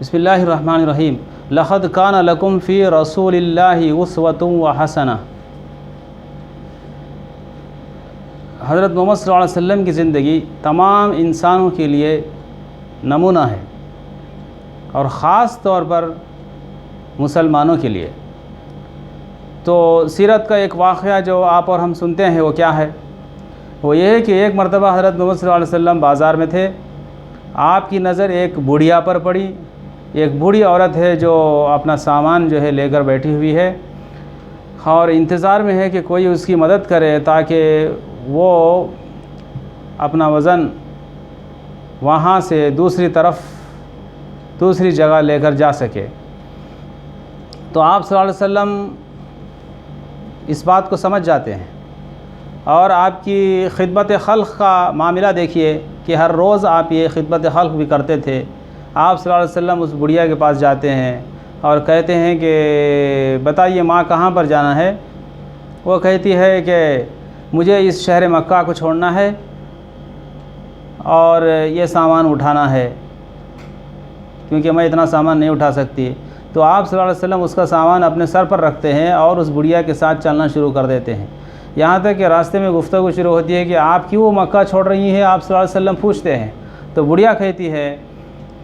بسم اللہ الرحمن الرحیم۔ لقد کان لکم فی رسول اللہ اسوۃ وحسنہ۔ حضرت محمد صلی اللہ علیہ وسلم کی زندگی تمام انسانوں کے لیے نمونہ ہے، اور خاص طور پر مسلمانوں کے لیے۔ تو سیرت کا ایک واقعہ جو آپ اور ہم سنتے ہیں وہ کیا ہے؟ وہ یہ ہے کہ ایک مرتبہ حضرت محمد صلی اللہ علیہ وسلم بازار میں تھے، آپ کی نظر ایک بوڑھیا پر پڑی۔ ایک بوڑھی عورت ہے جو اپنا سامان جو ہے لے کر بیٹھی ہوئی ہے، اور انتظار میں ہے کہ کوئی اس کی مدد کرے تاکہ وہ اپنا وزن وہاں سے دوسری جگہ لے کر جا سکے۔ تو آپ صلی اللہ علیہ وسلم اس بات کو سمجھ جاتے ہیں، اور آپ کی خدمت خلق کا معاملہ دیکھیے کہ ہر روز آپ یہ خدمت خلق بھی کرتے تھے۔ آپ صلی اللہ علیہ وسلم اس بڑھیا کے پاس جاتے ہیں اور کہتے ہیں کہ بتائیے ماں کہاں پر جانا ہے؟ وہ کہتی ہے کہ مجھے اس شہر مکہ کو چھوڑنا ہے اور یہ سامان اٹھانا ہے، کیونکہ میں اتنا سامان نہیں اٹھا سکتی۔ تو آپ صلی اللہ علیہ وسلم اس کا سامان اپنے سر پر رکھتے ہیں اور اس بڑھیا کے ساتھ چلنا شروع کر دیتے ہیں، یہاں تک کہ راستے میں گفتگو شروع ہوتی ہے کہ آپ کیوں مکہ چھوڑ رہی ہیں؟ آپ صلی اللہ علیہ وسلم پوچھتے ہیں۔ تو بڑھیا کہتی ہے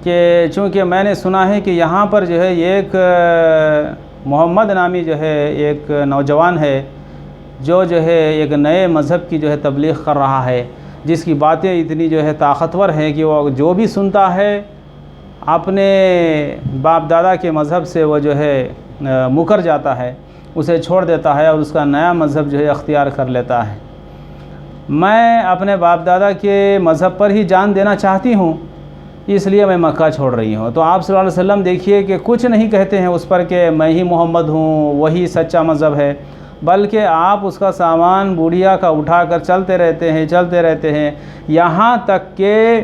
کہ چونکہ میں نے سنا ہے کہ یہاں پر جو ہے ایک محمد نامی جو ہے ایک نوجوان ہے جو ہے ایک نئے مذہب کی جو ہے تبلیغ کر رہا ہے، جس کی باتیں اتنی جو ہے طاقتور ہیں کہ وہ جو بھی سنتا ہے اپنے باپ دادا کے مذہب سے وہ جو ہے مکر جاتا ہے، اسے چھوڑ دیتا ہے اور اس کا نیا مذہب جو ہے اختیار کر لیتا ہے۔ میں اپنے باپ دادا کے مذہب پر ہی جان دینا چاہتی ہوں، اس لیے میں مکہ چھوڑ رہی ہوں۔ تو آپ صلی اللہ علیہ وسلم دیکھیے کہ کچھ نہیں کہتے ہیں اس پر کہ میں ہی محمد ہوں، وہی سچا مذہب ہے، بلکہ آپ اس کا سامان بوڑھیا کا اٹھا کر چلتے رہتے ہیں یہاں تک کہ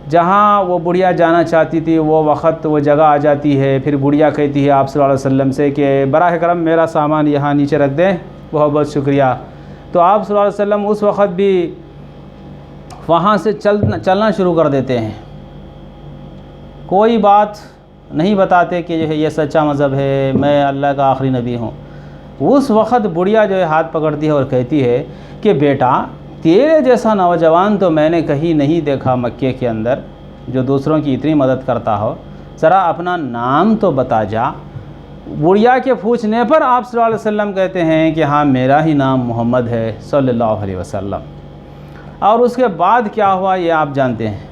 جہاں وہ بوڑھیا جانا چاہتی تھی وہ وقت وہ جگہ آ جاتی ہے۔ پھر بوڑھیا کہتی ہے آپ صلی اللہ علیہ وسلم سے کہ براہ کرم میرا سامان یہاں نیچے رکھ دیں، بہت بہت شکریہ۔ تو آپ صلی اللہ علیہ وسلم اس وقت بھی وہاں سے چلنا شروع کر دیتے ہیں، کوئی بات نہیں بتاتے کہ جو ہے یہ سچا مذہب ہے، میں اللہ کا آخری نبی ہوں۔ اس وقت بڑھیا جو ہے ہاتھ پکڑتی ہے اور کہتی ہے کہ بیٹا تیرے جیسا نوجوان تو میں نے کہیں نہیں دیکھا مکے کے اندر جو دوسروں کی اتنی مدد کرتا ہو، ذرا اپنا نام تو بتا جا۔ بڑھیا کے پوچھنے پر آپ صلی اللہ علیہ وسلم کہتے ہیں کہ ہاں میرا ہی نام محمد ہے صلی اللہ علیہ وسلم۔ اور اس کے بعد کیا ہوا یہ آپ جانتے ہیں۔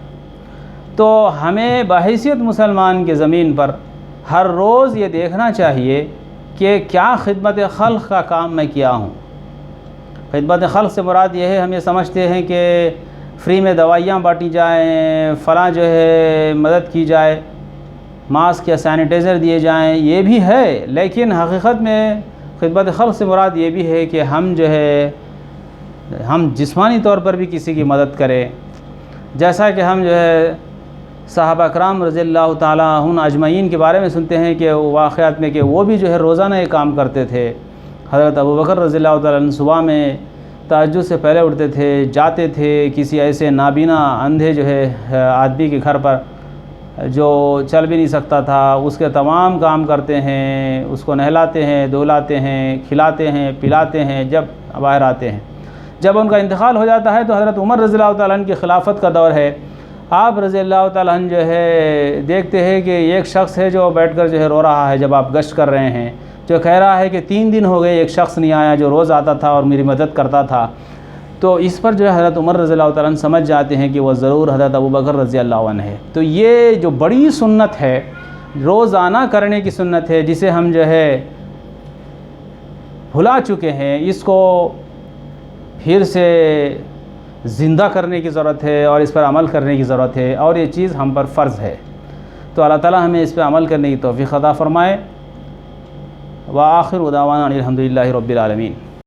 تو ہمیں بحیثیت مسلمان کے زمین پر ہر روز یہ دیکھنا چاہیے کہ کیا خدمت خلق کا کام میں کیا ہوں۔ خدمت خلق سے مراد یہ ہے، ہم یہ سمجھتے ہیں کہ فری میں دوائیاں بانٹی جائیں، فلاں جو ہے مدد کی جائے، ماسک یا سینیٹائزر دیے جائیں، یہ بھی ہے، لیکن حقیقت میں خدمت خلق سے مراد یہ بھی ہے کہ ہم جسمانی طور پر بھی کسی کی مدد کریں، جیسا کہ ہم جو ہے صحابہ کرام رضی اللہ تعالیٰ عنہم اجمعین کے بارے میں سنتے ہیں کہ واقعات میں کہ وہ بھی جو ہے روزانہ یہ کام کرتے تھے۔ حضرت ابوبکر رضی اللہ تعالیٰ عنہ صبح میں تہجد سے پہلے اٹھتے تھے، جاتے تھے کسی ایسے نابینا اندھے جو ہے آدمی کے گھر پر جو چل بھی نہیں سکتا تھا، اس کے تمام کام کرتے ہیں، اس کو نہلاتے ہیں، دھلاتے ہیں، کھلاتے ہیں، پلاتے ہیں، جب باہر آتے ہیں۔ جب ان کا انتقال ہو جاتا ہے تو حضرت عمر رضی اللہ تعالیٰ عنہ کی خلافت کا دور ہے، آپ رضی اللہ تعالیٰ عنہ جو ہے دیکھتے ہیں کہ ایک شخص ہے جو بیٹھ کر جو ہے رو رہا ہے جب آپ گشت کر رہے ہیں، جو کہہ رہا ہے کہ 3 دن ہو گئے ایک شخص نہیں آیا جو روز آتا تھا اور میری مدد کرتا تھا۔ تو اس پر جو ہے حضرت عمر رضی اللہ تعالیٰ عنہ سمجھ جاتے ہیں کہ وہ ضرور حضرت ابوبکر رضی اللہ عنہ ہے۔ تو یہ جو بڑی سنت ہے، روزانہ کرنے کی سنت ہے، جسے ہم جو ہے بھلا چکے ہیں، اس کو پھر سے زندہ کرنے کی ضرورت ہے اور اس پر عمل کرنے کی ضرورت ہے، اور یہ چیز ہم پر فرض ہے۔ تو اللہ تعالیٰ ہمیں اس پہ عمل کرنے کی توفیق عطا فرمائے۔ وآخر دعوانا الحمدللہ رب العالمین۔